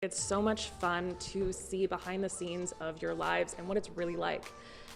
It's so much fun to see behind the scenes of your lives and what it's really like.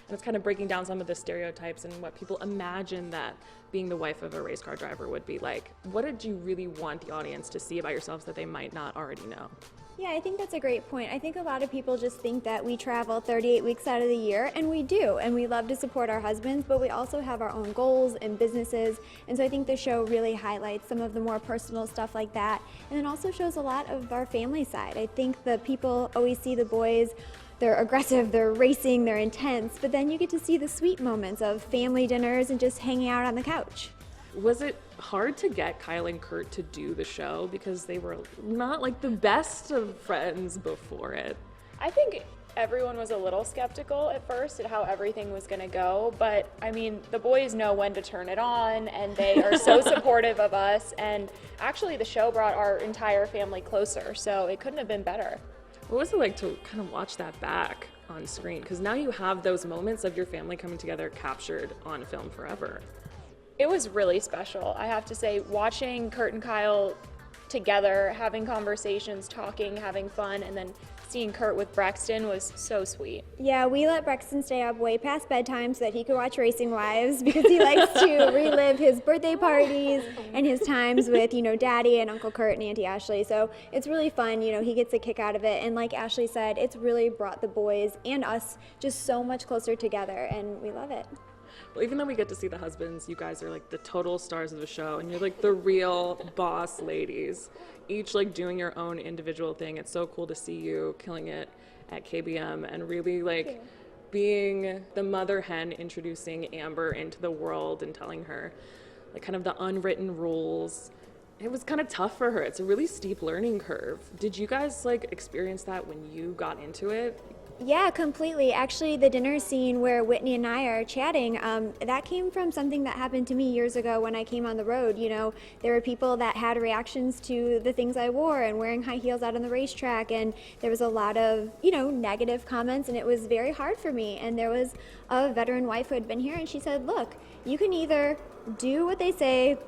And it's kind of breaking down some of the stereotypes and what people imagine that being the wife of a race car driver would be like. What did you really want the audience to see about yourselves that they might not already know? Yeah, I think that's a great point. I think a lot of people just think that we travel 38 weeks out of the year, and we do, and we love to support our husbands, but we also have our own goals and businesses, and so I think the show really highlights some of the more personal stuff like that, and it also shows a lot of our family side. I think the people always see the boys, they're aggressive, they're racing, they're intense, but then you get to see the sweet moments of family dinners and just hanging out on the couch. Was it hard to get Kyle and Kurt to do the show because they were not like the best of friends before it? I think everyone was a little skeptical at first at how everything was going to go, but I mean, the boys know when to turn it on, and they are so supportive of us, and actually the show brought our entire family closer, so it couldn't have been better. What was it like to kind of watch that back on screen? Because now you have those moments of your family coming together captured on film forever. It was really special. I have to say, watching Kurt and Kyle together, having conversations, talking, having fun, and then seeing Kurt with Braxton was so sweet. Yeah, we let Braxton stay up way past bedtime so that he could watch Racing Wives because he likes to relive his birthday parties and his times with, Daddy and Uncle Kurt and Auntie Ashley. So it's really fun, he gets a kick out of it. And like Ashley said, it's really brought the boys and us just so much closer together, and we love it. Well, even though we get to see the husbands, you guys are like the total stars of the show, and you're like the real boss ladies, each like doing your own individual thing. It's so cool to see you killing it at KBM and really like being the mother hen, introducing Amber into the world and telling her like kind of the unwritten rules. It was kind of tough for her. It's a really steep learning curve. Did you guys like experience that when you got into it? Yeah, completely. Actually, the dinner scene where Whitney and I are chatting, that came from something that happened to me years ago when I came on the road. There were people that had reactions to the things I wore and wearing high heels out on the racetrack, and there was a lot of, negative comments, and it was very hard for me. And there was a veteran wife who had been here, and she said, look, you can either do what they say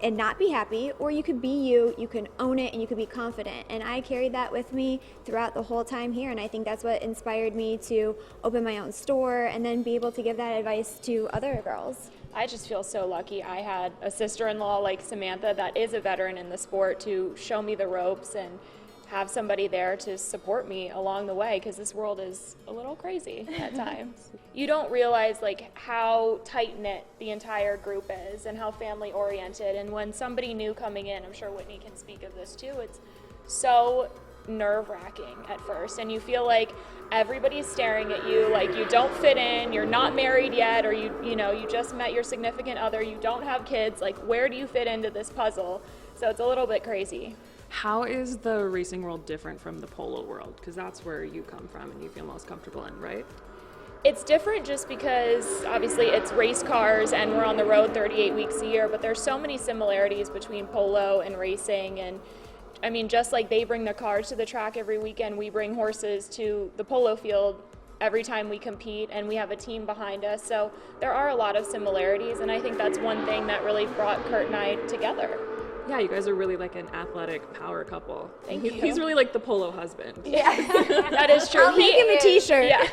and not be happy, or you could be you can own it, and you could be confident. And I carried that with me throughout the whole time here, and I think that's what inspired me to open my own store and then be able to give that advice to other girls. I just feel so lucky. I had a sister-in-law like Samantha that is a veteran in the sport to show me the ropes and have somebody there to support me along the way, because this world is a little crazy at times. You don't realize like how tight-knit the entire group is and how family-oriented, and when somebody new coming in, I'm sure Whitney can speak of this too, it's so nerve-wracking at first, and you feel like everybody's staring at you like you don't fit in, you're not married yet, or you just met your significant other, you don't have kids, like where do you fit into this puzzle? So it's a little bit crazy. How is the racing world different from the polo world? Because that's where you come from and you feel most comfortable in, right? It's different just because obviously it's race cars and we're on the road 38 weeks a year, but there's so many similarities between polo and racing. And I mean, just like they bring their cars to the track every weekend, we bring horses to the polo field every time we compete, and we have a team behind us. So there are a lot of similarities, and I think that's one thing that really brought Kurt and I together. Yeah, you guys are really like an athletic power couple. Thank you. He's really like the polo husband. Yeah, that is true. I'll make him a t-shirt. Yeah,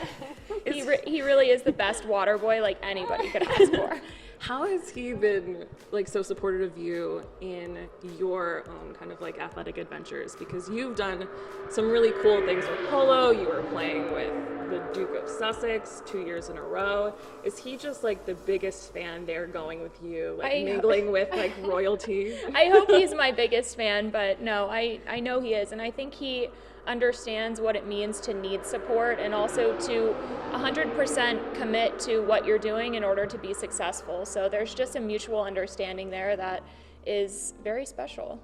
he really is the best water boy like anybody could ask for. How has he been like so supportive of you in your own kind of like athletic adventures? Because you've done some really cool things with polo. You were playing with the Duke of Sussex 2 years in a row. Is he just like the biggest fan there, going with you, like mingling with like royalty? I hope he's my biggest fan, but no, I know he is, and I think he understands what it means to need support and also to 100% commit to what you're doing in order to be successful. So there's just a mutual understanding there that is very special.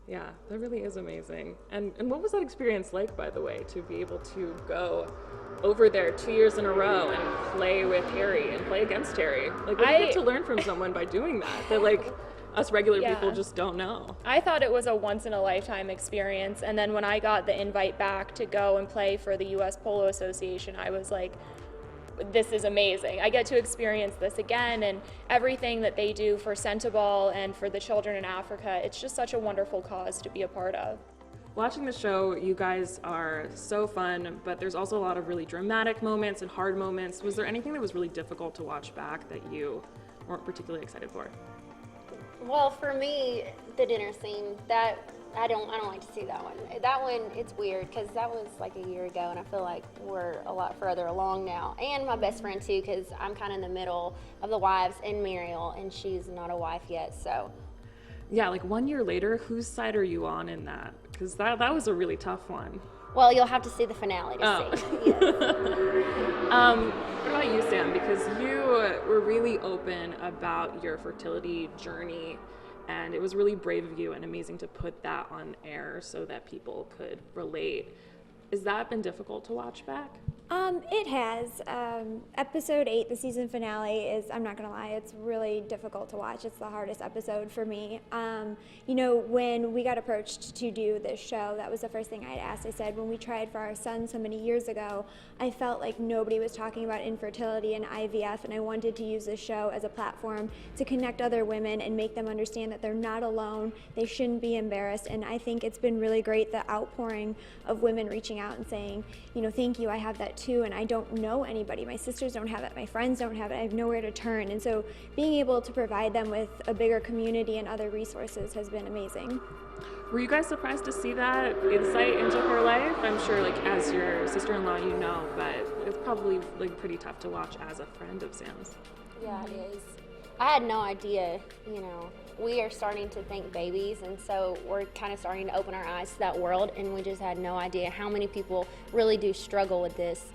Yeah, that really is amazing. And what was that experience like, by the way, to be able to go over there 2 years in a row and play with Harry and play against Harry? Like, what do you get to learn from someone by doing that like us regular people just don't know? I thought it was a once-in-a-lifetime experience, and then when I got the invite back to go and play for the U.S. Polo Association, I was like, this is amazing. I get to experience this again, and everything that they do for Sentebale and for the children in Africa, it's just such a wonderful cause to be a part of. Watching the show, you guys are so fun, but there's also a lot of really dramatic moments and hard moments. Was there anything that was really difficult to watch back that you weren't particularly excited for? Well, for me, the dinner scene, that I don't like to see that one. That one, it's weird because that was like a year ago, and I feel like we're a lot further along now. And my best friend too, because I'm kind of in the middle of the wives and Mariel, and she's not a wife yet, so. Yeah, like 1 year later, whose side are you on in that? Because that was a really tough one. Well, you'll have to see the finale to see. Yes. What about you, Sam? Because you were really open about your fertility journey, and it was really brave of you and amazing to put that on air so that people could relate. Has that been difficult to watch back? It has. Episode 8, the season finale, is, I'm not gonna lie, it's really difficult to watch. It's the hardest episode for me. When we got approached to do this show, that was the first thing I asked. I said, when we tried for our son so many years ago, I felt like nobody was talking about infertility and IVF, and I wanted to use this show as a platform to connect other women and make them understand that they're not alone, they shouldn't be embarrassed, and I think it's been really great, the outpouring of women reaching out and saying, thank you, I have that too, and I don't know anybody. My sisters don't have it, my friends don't have it, I have nowhere to turn. And so being able to provide them with a bigger community and other resources has been amazing. Were you guys surprised to see that insight into her life? I'm sure, like, as your sister-in-law, but it's probably like pretty tough to watch as a friend of Sam's. Yeah, it is. I had no idea, we are starting to think babies, and so we're kind of starting to open our eyes to that world, and we just had no idea how many people really do struggle with this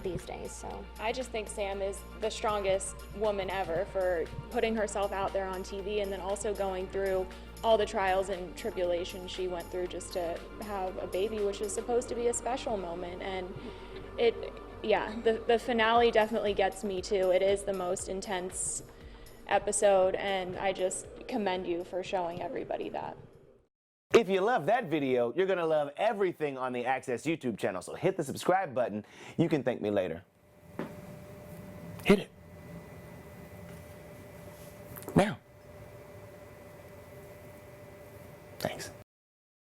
these days. So I just think Sam is the strongest woman ever for putting herself out there on TV, and then also going through all the trials and tribulations she went through just to have a baby, which is supposed to be a special moment. And the finale definitely gets me too. It is the most intense episode, and I just commend you for showing everybody that. If you love that video, you're going to love everything on the Access YouTube channel. So hit the subscribe button. You can thank me later. Hit it. Now.